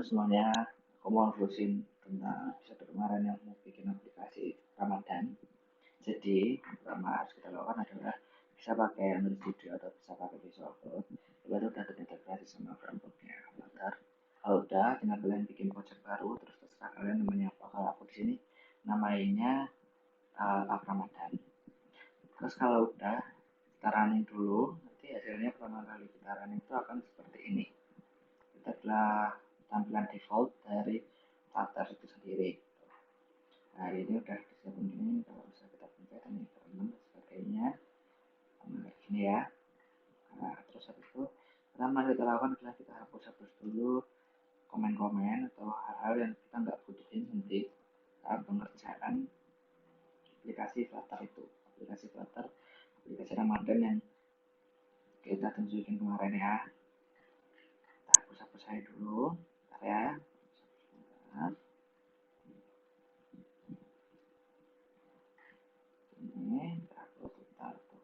Terus semuanya aku mau nerusin tentang episode kemarin yang mau bikin aplikasi Ramadan. Jadi yang pertama harus kita lakukan adalah bisa pakai Android Studio atau bisa pakai Visual Code. Itu udah terintegrasi sama frameworknya Flutter. Kalau udah, tinggal kalian bikin project baru, terus terserah kalian namanya apa. Kalau aku di sini namanya App Ramadan. Terus kalau udah, kita running dulu. Nanti hasilnya pertama kali kita running itu akan seperti ini. Itu adalah tampilan default dari Flutter itu sendiri. Nah ini udah disiapin ini, kalau bisa kita pencet ini teman dan sebagainya. Kayak gini ya. Nah terus habis itu pertama kita lakukan adalah kita hapus dulu komen-komen atau hal-hal yang kita nggak butuhin nanti saat pengerjaan aplikasi Flutter itu. Aplikasi Flutter, aplikasi Ramadan yang kita tunjukin kemarin ya. Kita hapus aja dulu. Bentar ya. Bentar. Ini kita hapus, kita hapus.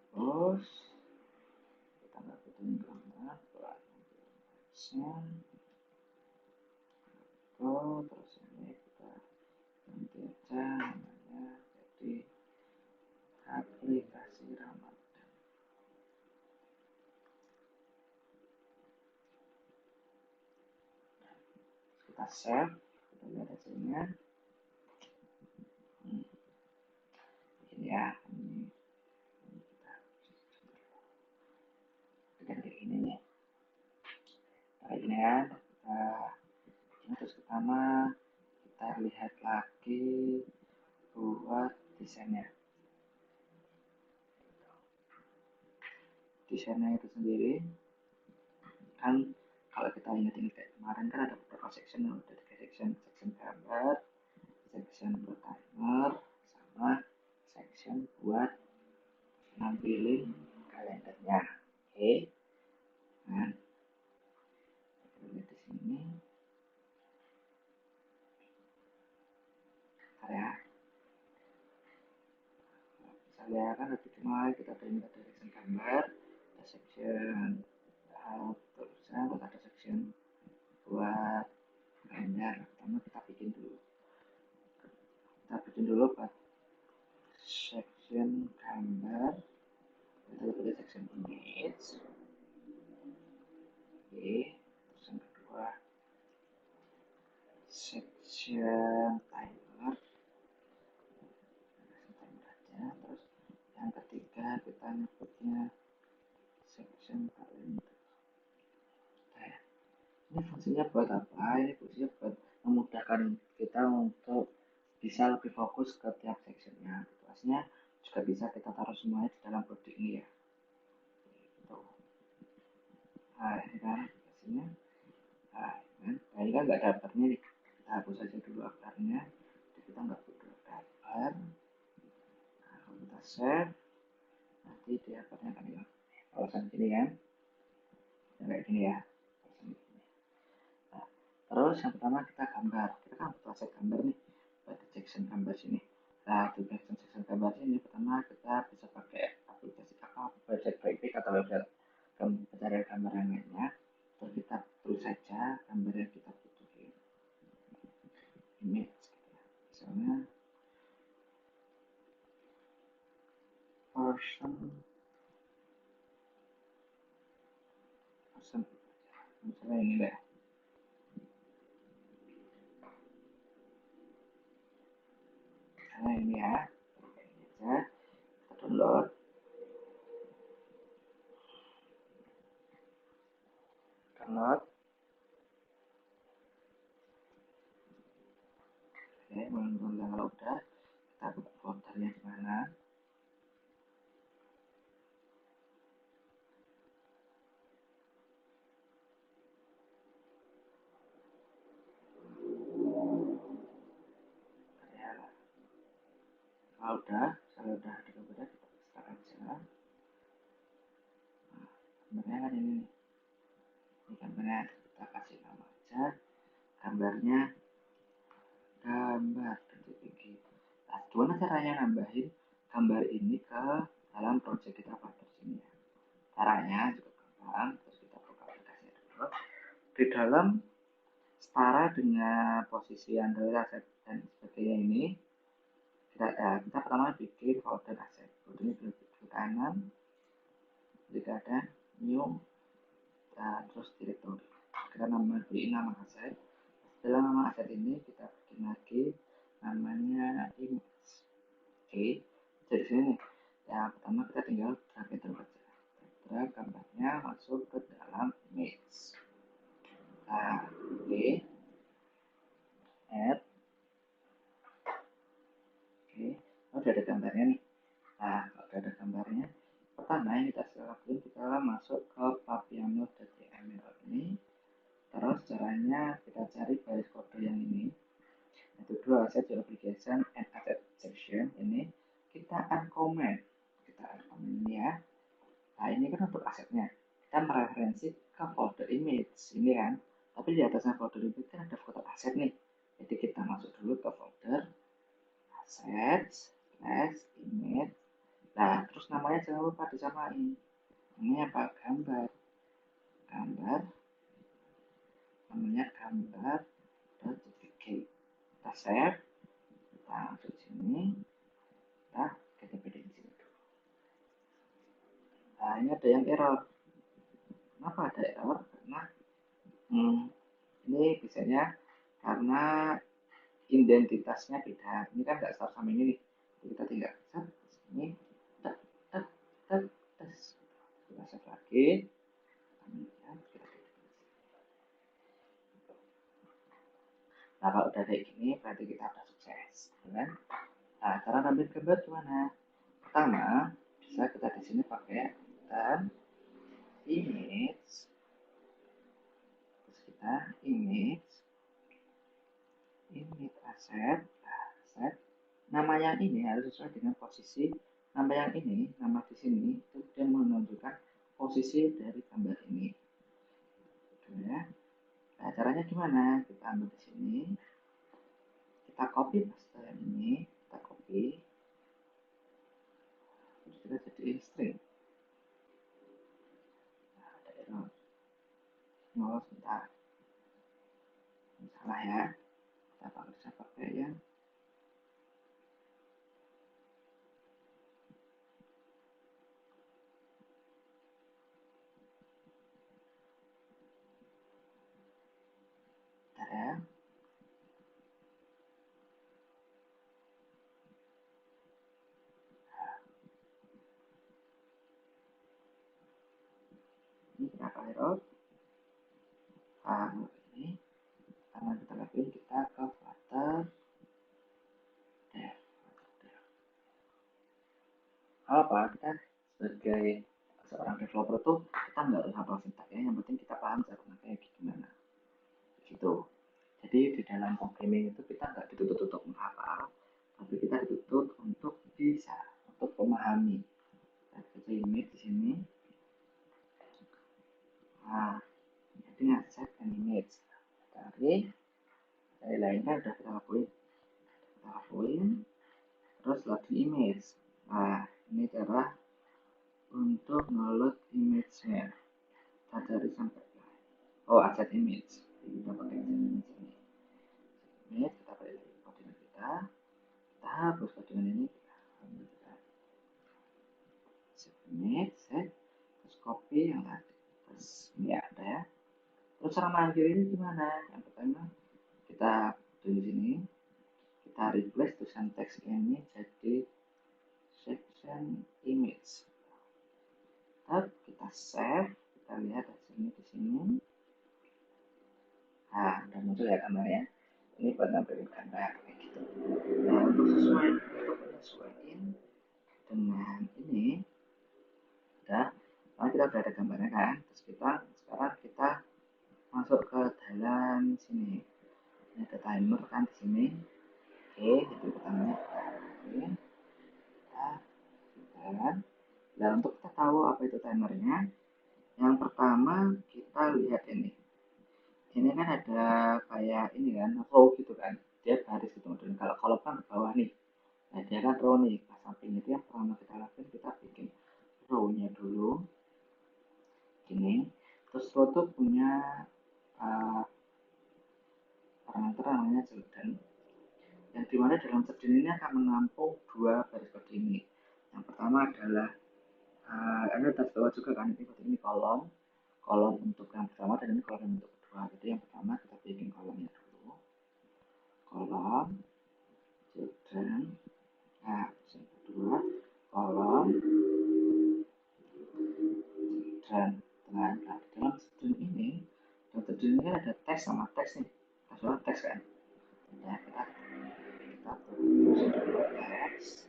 Terus kita nggak butuhin gambar buat action. Terus ini kita ganti aja namanya jadi aplikasi Ramadan. Kita save, kita lihat hasilnya. Begini ya, ini kita ganti ini nih. Kayak gini ya, kita terus pertama kita lihat lagi buat desainnya. Desainnya itu sendiri kan kalau kita ingat-ingat kayak kemarin kan ada beberapa section, ada 3 section, section gambar, section buat timer, sama section buat nampilin kalendernya. Oke, nah kita lihat di sini. Bentar ya, misalnya kan lebih mulai kita ada section gambar, ada section tulisan, terus ada section buat kalender. Pertama kita bikin dulu buat section gambar. Kita pilih section image. Oke, terus yang kedua section timer aja. Terus yang ketiga kita nyebutnya section kalender. Nah, ini fungsinya buat apa? Ini fungsinya buat memudahkan kita untuk bisa lebih fokus ke tiap sectionnya. Tugasnya juga bisa kita taruh semuanya di dalam body ini ya. Nah ini kan aplikasinya. Nah ini kan nggak ada daftarnya nih. Kita hapus saja dulu daftarnya. Jadi kita nggak butuh daftar. Nah kalau kita save, nanti di daftarnya akan hilang. Alasan gini kan, kayak gini ya. Nah, terus yang pertama kita gambar. Kita kan butuh aset gambar nih. Buat section gambar sini. Nah di section gambar ini pertama kita bisa pakai aplikasi apa? Website Brightpick atau website pencarian gambar yang lainnya. Terus kita tulis saja gambar yang kita butuhin, image gitu ya. Misalnya person misalnya ini deh. Misalnya ini ya, ini aja kita download. Oke, mulai kalau udah kita buka foldernya di mana. Ya, kalau udah, saya udah ada gambarnya, kita start aja. Nah, gambarnya kan ini gambarnya kita kasih nama aja, gambarnya gambar titik. Nah, gimana caranya nambahin gambar ini ke dalam project kita pada sini ya. Caranya cukup gampang. Terus kita buka aplikasi dulu. Di dalam setara dengan posisi Android aset dan sebagainya ini, kita pertama bikin folder aset. Folder ini ke kanan, jika ada new, terus directory. Kita beri nama aset. Dalam nama aset ini kita bikin lagi namanya image. Oke, jadi sini yang pertama kita tinggal drag and drop aja. Drag gambarnya masuk ke dalam image. Nah, oke, add. Oke, udah ada gambarnya nih. Nah, kalau udah ada gambarnya, pertama yang kita lakukan, kita masuk ke papiano.yml ini. Terus caranya kita cari baris kode yang ini. Itu dua asset application and asset section ini kita uncomment. Kita uncomment ini ya. Nah, ini kan untuk asetnya. Kita mereferensi ke folder image ini kan. Tapi di atasnya folder image kan ada folder aset nih. Jadi kita masuk dulu ke folder aset slash image. Nah, terus namanya jangan lupa disamain. Namanya apa? Gambar. Namanya gambar.jpg. Kita save. Kita masuk sini. Kita dependensi. Nah, ini ada yang error. Kenapa ada error? Karena ini biasanya karena identitasnya beda. Ini kan nggak start sama ini nih. Jadi kita tinggal set sini, tek, tek, tek, tes. Kita save lagi. Nah, kalau udah kayak gini, berarti kita udah sukses. Kan? Nah, cara ngambil gambar gimana? Pertama, bisa kita di sini pakai dan image. Terus kita image asset. Nama yang ini harus sesuai dengan posisi nama yang ini, nama di sini itu dia menunjukkan posisi dari gambar ini. Gitu ya. Nah, caranya gimana? Kita ambil di sini, kita copy paste ini, kita copy, terus kita jadiin string. Nah, ada error. Oh, sebentar. Salah ya. Kita bisa pakai yang ya. Ini kenapa error? Ini karena kita lakuin kita ke Flutter dev. Apa kita sebagai seorang developer tuh kita nggak harus hafal sintaknya, yang penting kita paham cara makanya gimana gitu. Jadi di dalam programming itu kita nggak dituntut untuk menghafal, tapi kita dituntut untuk bisa, untuk memahami. Kita image di sini. Nah, jadi set an image dari lainnya udah kita lakuin, terus lagi image. Nah, ini cara untuk ngeload image-nya. Kita cari sampai asset image. Jadi kita pakai asset image ini. Image kita balik lagi ke koordinat kita hapus koordinat ini, kita set image, terus copy yang tadi. Terus ini ada ya. Terus cara mandiri ini gimana? Yang pertama kita di sini kita replace tulisan teks ini jadi section image. Kita save, kita lihat hasilnya di sini. Nah, udah muncul ya gambarnya. Ini buat nampilin gambar kayak gitu. Nah, untuk menyesuaikan dengan ini, kita udah ada gambarnya kan. Terus sekarang kita masuk ke dalam sini. Ini ada timer kan di sini. Oke, itu pertamanya kita kan. Nah, untuk kita tahu apa itu timernya, yang pertama kita lihat ini. Ini kan ada kayak ini kan, row gitu kan. Dia baris gitu modelnya. Kalau kan ke bawah nih. Nah, dia kan row nih. Pas samping itu yang pertama kita lakukan, kita bikin row-nya dulu. gini. Terus flow tuh punya parameter namanya Jordan, yang dimana dalam Jordan ini akan menampung dua baris kode ini. Yang pertama adalah Anda tas bawah juga kan, ini kolom, kolom untuk yang pertama dan ini kolom untuk kedua. Jadi yang pertama kita bikin kolomnya dulu, kolom Jordan. Nah, yang kedua kolom dan nah, dalam string ini, dalam string ini ada teks sama teks nih, masalah teks kan. Ya, kita terus dulu teks,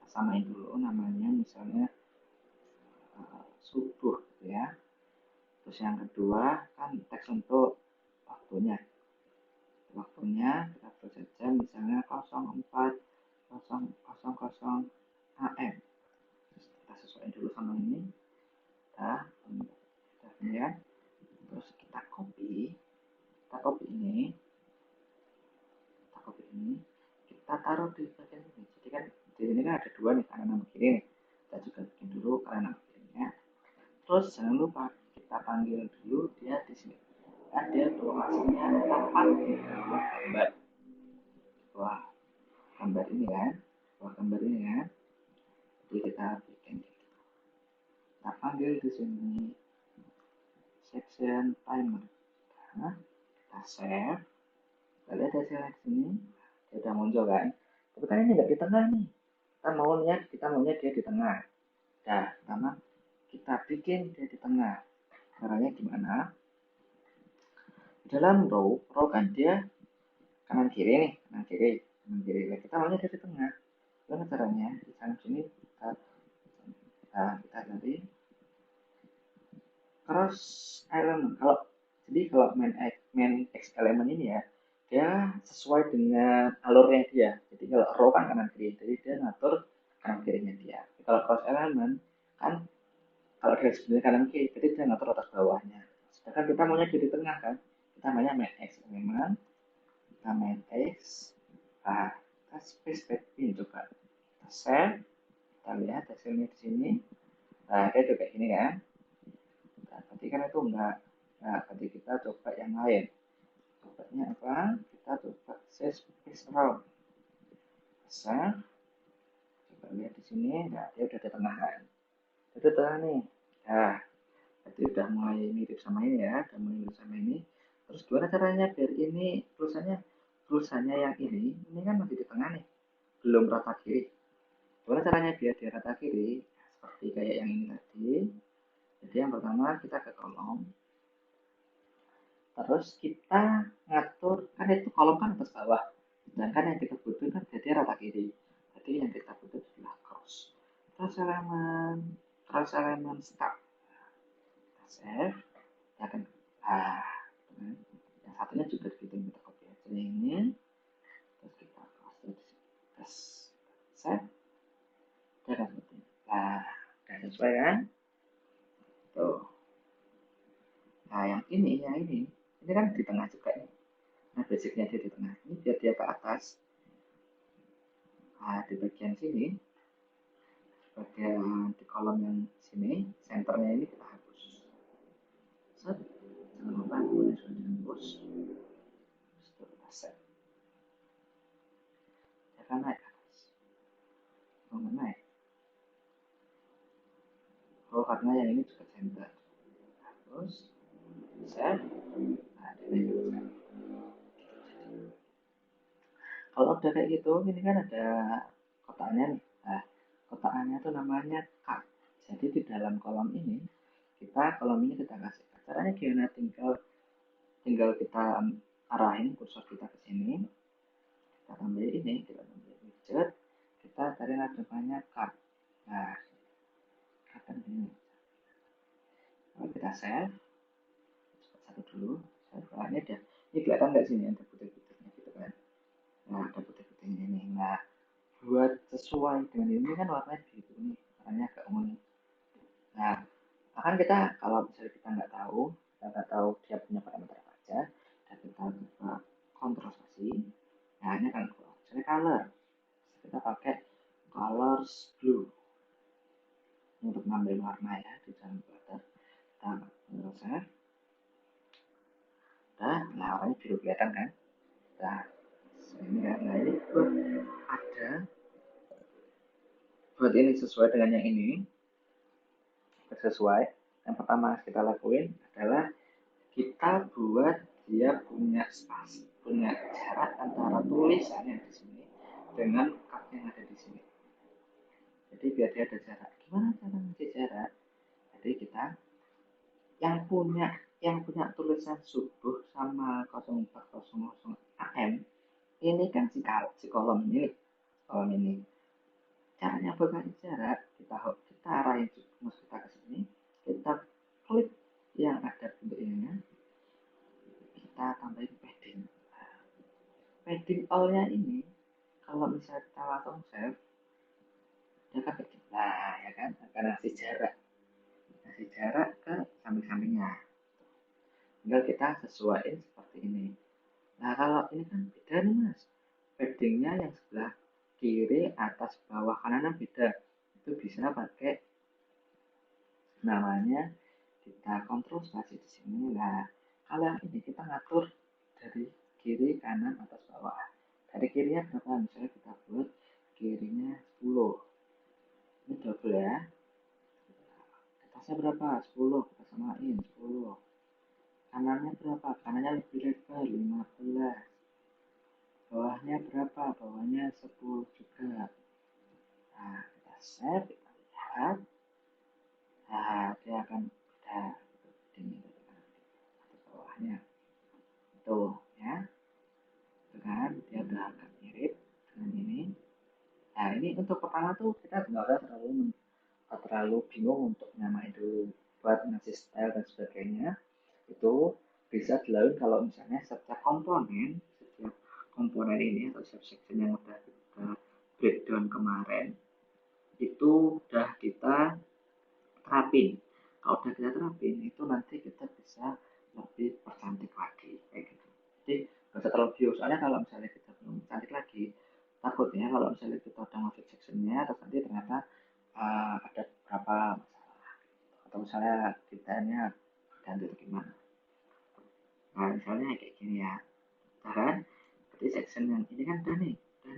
samain dulu namanya, misalnya subuh gitu ya. Terus yang kedua kan teks untuk waktunya, kita tulis saja misalnya 04.00 AM. Terus kita sesuaikan dulu sama ini, nah, ya. Terus kita copy ini, kita taruh di bagian ini. Jadi kan di sini kan ada dua nih, kanan sama kiri nih. Kita juga bikin dulu kanan sama kirinya. Terus jangan lupa kita panggil dulu dia di sini. Ada lokasinya tepat di bawah gambar. Wah, gambar ini kan. Jadi kita bikin gitu. Kita panggil di sini section timer. Nah, kita save. Kita lihat hasilnya di sini. Dia udah muncul kan. Tapi kan ini nggak di tengah nih. Kita maunya dia di tengah. Nah, pertama kita bikin dia di tengah. Caranya gimana? Dalam row kan dia kanan kiri nih, kanan kiri. Nah, kita maunya dia di tengah. Gimana caranya? Di sana sini kita ganti cross element. Kalau main X element ini ya, dia sesuai dengan alurnya dia. Jadi kalau row kan kanan kiri, jadi dia ngatur kanan kirinya dia. Kalau cross element kan kalau dia sebenarnya kanan kiri, jadi dia ngatur atas bawahnya. Sedangkan kita maunya di tengah kan, kita maunya main X element, kita main X, kita space ini coba, kita save, kita lihat hasilnya di sini. Nah, dia juga kayak gini kan. Nah, berarti kan itu enggak. Nah, berarti kita coba yang lain. Cobanya apa? Kita coba space around. Save. Coba lihat di sini. Nah, dia udah di tengah kan. Dia udah tengah nih. Nah, berarti udah mulai mirip sama ini ya. Udah mulai mirip sama ini. Terus gimana caranya biar ini tulisannya yang ini kan masih di tengah nih. Belum rata kiri. Gimana caranya biar dia rata kiri? Seperti kayak yang ini tadi. Jadi yang pertama kita ke kolom. Terus kita ngatur, kan itu kolom kan atas bawah. Sedangkan yang kita butuh kan jadi rata kiri. Jadi yang kita butuh adalah cross element start. Kita save. Ya kan. Ah, yang satunya juga begitu, kita copy aja ini. Terus kita terus save. Dan seperti ini. Nah, udah sesuai kan? Tuh. Nah, yang ini kan di tengah juga nih. Nah, basicnya dia di tengah. Ini biar dia ke atas. Nah, di bagian sini, bagian di kolom yang sini, senternya ini kita hapus. Set, jangan lupa boleh sudah dihapus. Terus kita set. Dia akan naik ke atas. Oh, naik. Oh, karena yang ini juga center. Hapus, set. Nah, dia naik ke atas. Kalau udah kayak gitu, ini kan ada kotaknya nih. Nah, kotaknya itu namanya card. Jadi di dalam kolom ini, kolom ini kita kasih. Caranya gimana? Tinggal kita arahin kursor kita ke sini. Kita ambil ini, kita ambil widget. Kita cari namanya card. Nah, akan ini. Kalau kita save, satu dulu. Save, ini ada. Ini kelihatan nggak sini ada putih-putihnya gitu kan? Nah, ada putih-putihnya ini. Nah, buat sesuai dengan ini kan warnanya gitu nih, warnanya agak ungu. Nah, akan kita kalau misalnya kita nggak tahu dia punya parameter apa aja, dan kita coba kontrol spasi, nah ini akan keluar. Jadi color, kita pakai colors blue untuk ngambil warna ya di dalam button. biru kelihatan kan. Nah ini kan, nah ini buat ini sesuai dengan yang ini, sesuai. Yang pertama kita lakuin adalah kita buat dia punya spasi, punya jarak antara tulisan yang di sini dengan cut yang ada di sini. Jadi biar dia ada jarak. Gimana cara ngasih jarak? Jadi kita yang punya tulisan subuh sama 0400 AM ini kan si kolom ini. Caranya bagi jarak, kita arahin mouse kita ke sini, kita klik yang ada bentuk ininya, kita tambahin padding. Padding all-nya ini kalau misalnya kita langsung save, dia kan padding. Nah, ya kan, akan ngasih jarak ke samping-sampingnya. Tinggal kita sesuaiin seperti ini. Nah, kalau ini kan beda nih mas, paddingnya yang sebelah kiri, atas, bawah, kanan beda. Itu bisa pakai namanya, kita kontrol spasi di sini. Nah, kalau ini kita ngatur dari kiri, kanan, atas, bawah. Dari kirinya berapa? Misalnya kita buat kirinya 10. Ini double ya. Atasnya berapa? 10. Kita samain 10. Kanannya berapa? Kanannya lebih lebar 15. Bawahnya berapa? Bawahnya 10 juga. Nah, kita save, kita lihat. Nah, dia akan beda. Ini bawahnya. Tuh, ya. Itu kan, dia udah agak mirip dengan ini. Nah, ini untuk pertama tuh kita nggak usah terlalu bingung untuk nyamain dulu. Buat ngasih style dan sebagainya, itu bisa dilakukan kalau misalnya setiap komponen ini atau subsection yang udah kita breakdown kemarin itu udah kita terapin. Kalau udah kita terapin, itu nanti kita bisa lebih percantik lagi kayak gitu. Jadi nggak usah terlalu bius. Soalnya kalau misalnya kita belum cantik lagi, takutnya kalau misalnya kita udah ngefix sectionnya, terus nanti ternyata ada beberapa masalah. Atau misalnya kitanya ganti atau gimana. Nah misalnya kayak gini ya. Nah kan, berarti section yang ini kan udah nih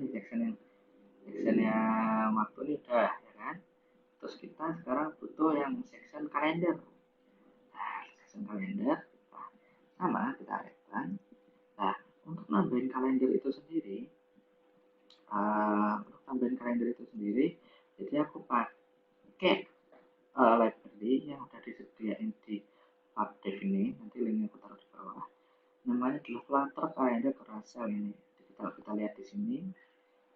section yang waktu ini udah ya kan. Terus kita sekarang butuh yang section kalender. Nah, section kalender sama kita akan. Nah, untuk nambahin kalender itu sendiri, jadi aku pakai library yang udah disediain di PubDev ini. Nanti linknya aku taruh di bawah. Namanya adalah Flutter Calendar Carousel ini. Jadi kalau kita lihat di sini,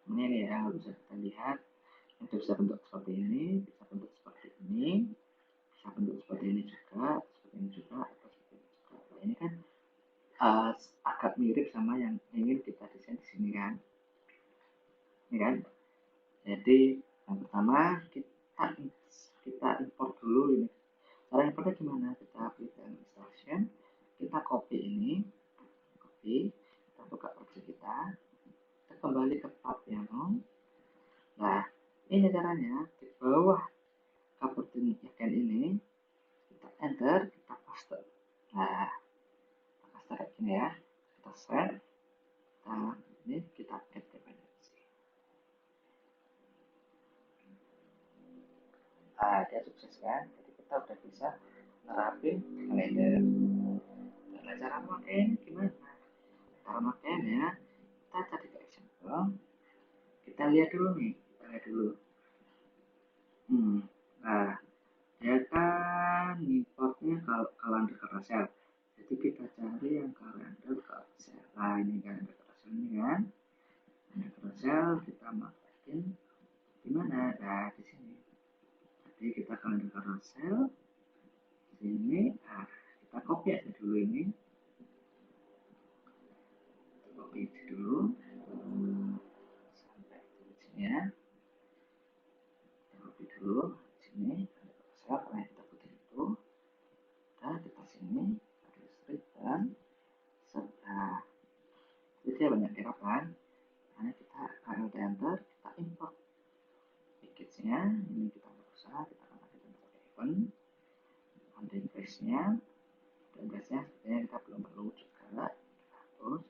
ini ya bisa kita lihat. Itu bisa bentuk seperti ini, bisa bentuk seperti ini, bisa bentuk seperti ini juga, seperti ini juga, atau seperti ini juga. Nah, ini kan agak mirip sama yang ingin kita desain di sini kan. Ini kan. Jadi yang pertama kita import dulu ini. Cara importnya gimana? Kita klik instruction, kita copy ini, kita buka project kita kembali ke pub yang. Nah, ini caranya di bawah Kabupaten Yakin ini kita enter, kita paste. Nah, kita paste kayak gini ya. Kita save. Nah, ini kita add dependency. Nah, dia sukses kan? Jadi kita udah bisa nerapin kalender. Nah, cara makainya gimana? Cara makainya kita cari ke example. Kita lihat dulu nih. Nah, dia kan importnya kalau kalender Carousel. Jadi kita cari yang kalender Carousel. Nah, ini kalender Carousel ini kan. Kalender Carousel kita masukin di mana? Nah, di sini. Jadi kita kalender Carousel di sini. Nah, kita copy aja dulu ini. Copy dulu sampai di sini ya. Kita copy dulu di sini. Carousel karena kita butuh itu. Nah, kita sini ada strip dan serta. Jadi dia banyak error kan. Makanya kita kalau enter kita import package-nya. Ini kita nggak usah, kita akan pakai event. Content base-nya, dan base-nya sebenarnya kita belum perlu juga. Kita terus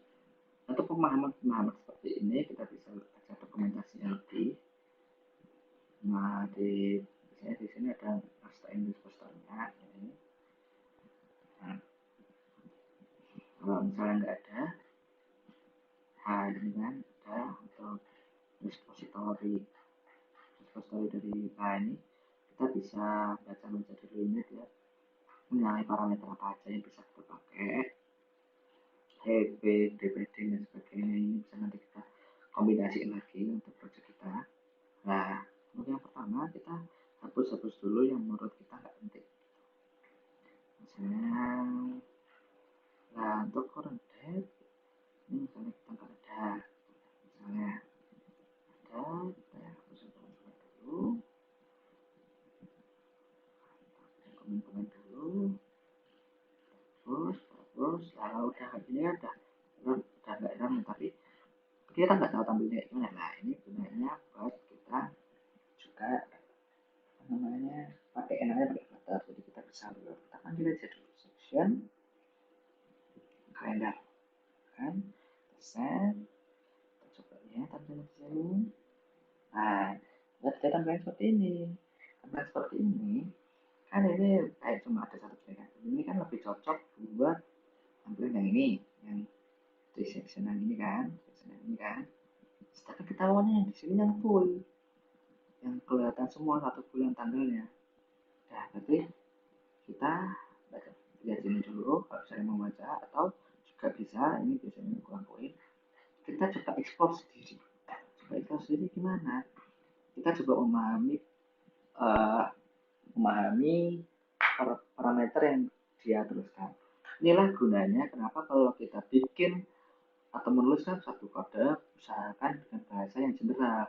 untuk pemahaman seperti ini kita bisa baca dokumentasi yang lebih. Nah, biasanya di sini ada bahasa Inggris posternya ini. Nah, kalau misalnya nggak ada, ini kan ada untuk repository dari ini kita bisa baca-baca dulu ini dia mengenai parameter apa aja yang bisa kita pakai, HB, DPD dan sebagainya. Ini bisa nanti kita kombinasiin lagi untuk project kita. Nah, untuk yang pertama kita hapus dulu yang menurut kita nggak penting. Misalnya, nah untuk current date, ini misalnya kita nggak ada, misalnya ada, kita hapus dulu, komen-komen dulu, terus kalau udah ini udah nggak RAM, tapi kita nggak tahu tampilnya gimana. Nah, ini gunanya buat kita juga namanya pakai flutter, jadi kita bisa kita panggil aja dulu section kalender kan, set, kita coba ya tampilnya di sini. Nah, kita tampilan seperti ini, kan ini kayak cuma ada satu pilihan. Ini kan lebih cocok buat tampilin yang ini, yang di section yang ini kan, tapi kita maunya yang di sini yang full, yang kelihatan semua satu bulan tanggalnya. Nah, berarti kita lihat sini dulu kalau saya mau baca, atau juga bisa ini biasanya aku lakuin, kita coba ekspor sendiri gimana, kita coba uh, memahami parameter yang dia tuliskan. Inilah gunanya kenapa kalau kita bikin atau menuliskan satu kode, usahakan dengan bahasa yang general,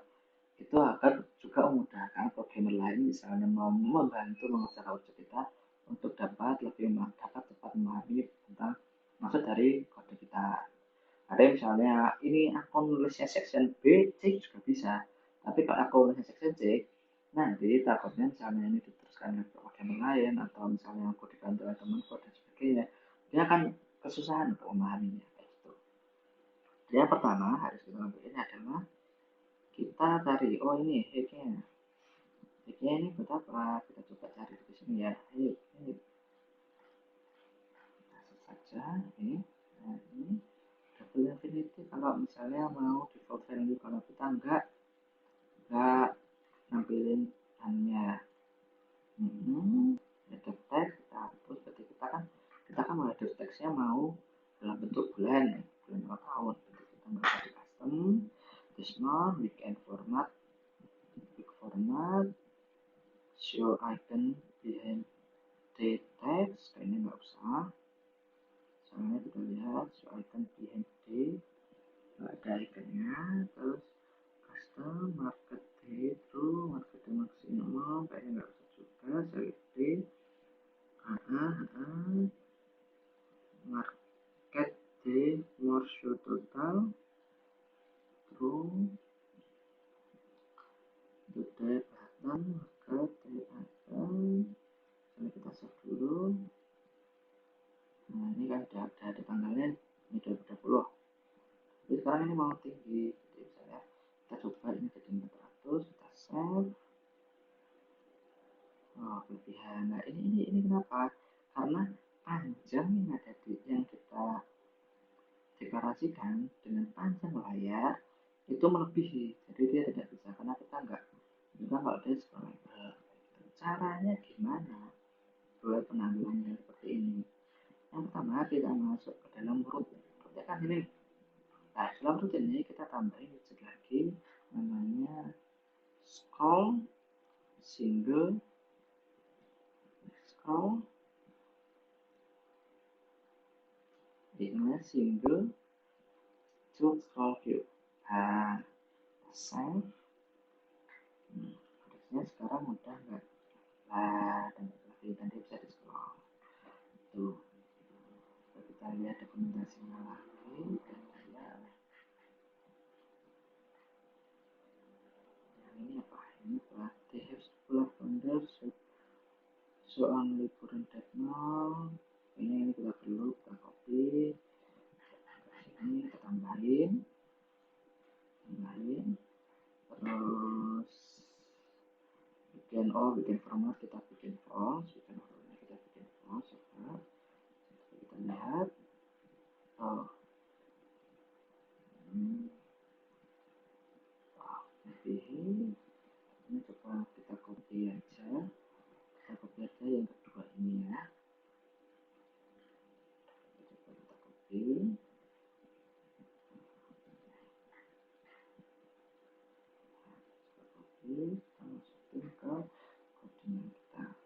itu akan juga memudahkan programmer lain misalnya mau membantu mengerjakan objek kita untuk dapat cepat memahami tentang maksud dari kode kita. Ada misalnya ini aku nulisnya section B, C juga bisa, tapi kalau aku nulisnya section C, nanti takutnya misalnya ini diteruskan oleh programmer lain atau misalnya aku dibantu oleh temanku dan sebagainya, dia akan kesusahan untuk memahaminya kayak gitu. Jadi yang pertama harus kita lakukan adalah kita cari, oh ini hacknya ini buat apa, kita coba cari di sini ya, ini saja ini. Nah, ini double infinity kalau misalnya mau default value, kalau kita nggak nampilin hanya header text, kita hapus. Berarti kita kan mau header textnya mau dalam bentuk bulan atau tahun. Jadi kita mau di custom this month, weekend format, week format, show icon behind the text, kayaknya nggak usah, soalnya kita lihat show icon behind the nggak ada ikonnya. Terus custom market day true, market day maksimum, kayaknya nggak usah juga. Select market day more show total true, today button market day item. Jadi kita save dulu. Nah, ini kan udah ada tanggalnya, ini 2020. Jadi sekarang ini mau tinggi, jadi misalnya kita coba ini jadi 400, kita save. Oh, kelebihan. Nah, ini kenapa? Karena panjang yang kita deklarasikan dengan panjang layar itu melebihi, jadi dia tidak bisa, karena kita nggak ada scrollable. Caranya gimana buat penampilannya seperti ini? Yang pertama kita masuk ke dalam root, kan ini. Nah, dalam root ini kita tambahin widget lagi namanya scroll single scroll, single to scroll view. Nah, save. Harusnya sekarang udah nggak, nah dan lagi nanti bisa di scroll tuh. Kita lihat dokumentasinya lagi, dan lihat yang ini apa, ini they have full of founders so only current techno. Ini kita perlu kita copy bikin format kita bikin false, bikin format kita bikin false. Coba kita lihat. Oh, lebih ini coba kita copy aja. Kita copy aja yang kedua ini ya. Coba kita copy. Kita masukin ke coding kita.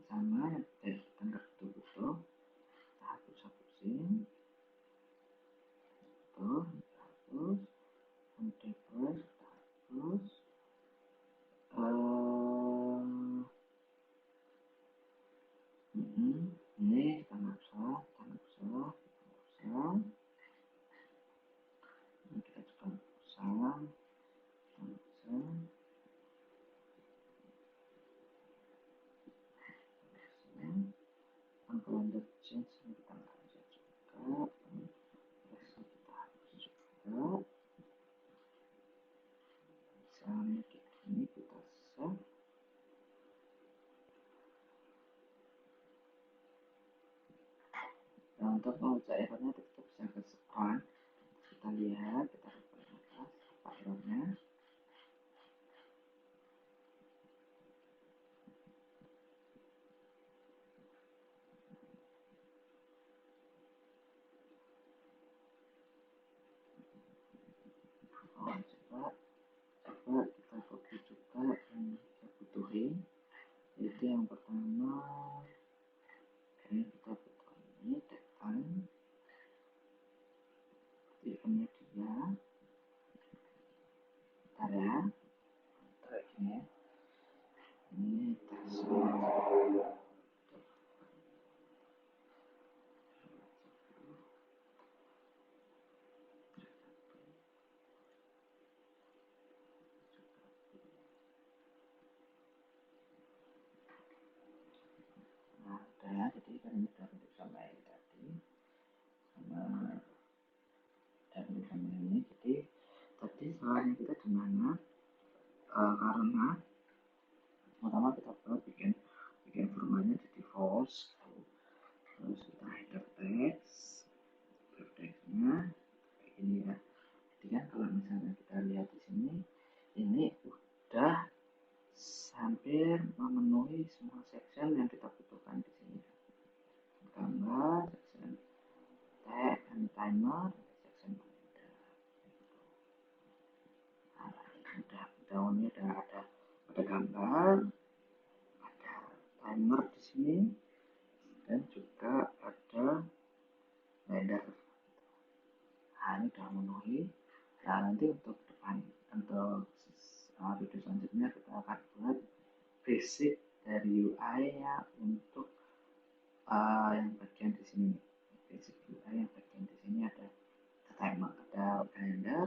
Sama dari tanggal betul-betul kita hapus-hapusin. Tuh, kita hapus. Device kita hapus. Ini kita nggak usah. Ini kita juga nggak usah. Calendar change ini kita nggak bisa juga. Rest kita hapus juga. Misalnya kayak gini kita save. Nah, untuk mengecek errornya kita bisa ke screen. Kita lihat, kita ke atas apa errornya. Coba kita copy juga yang kita butuhin. Jadi yang pertama ini kita butuh ini deadline eventnya dia. Bentar ya, ini tes. Nah, udah, jadi kan ini udah bentuk sama yang tadi, sama bentuk sama ini. Jadi tadi salahnya kita di mana? Karena pertama kita perlu bikin formatnya jadi false, terus kita header textnya kayak gini ya. Jadi kan kalau misalnya kita lihat di sini, ini udah hampir memenuhi semua section yang kita butuhkan di sini. Gambar, section tag and timer, section kalender. Nah, ini udah ada gambar, ada timer di sini, dan juga ada header. Nah, ini udah memenuhi. Nah, nanti untuk depan, untuk video selanjutnya kita akan buat basic dari UI nya untuk yang bagian di sini. Basic UI yang bagian di sini ada timer, ada kalender,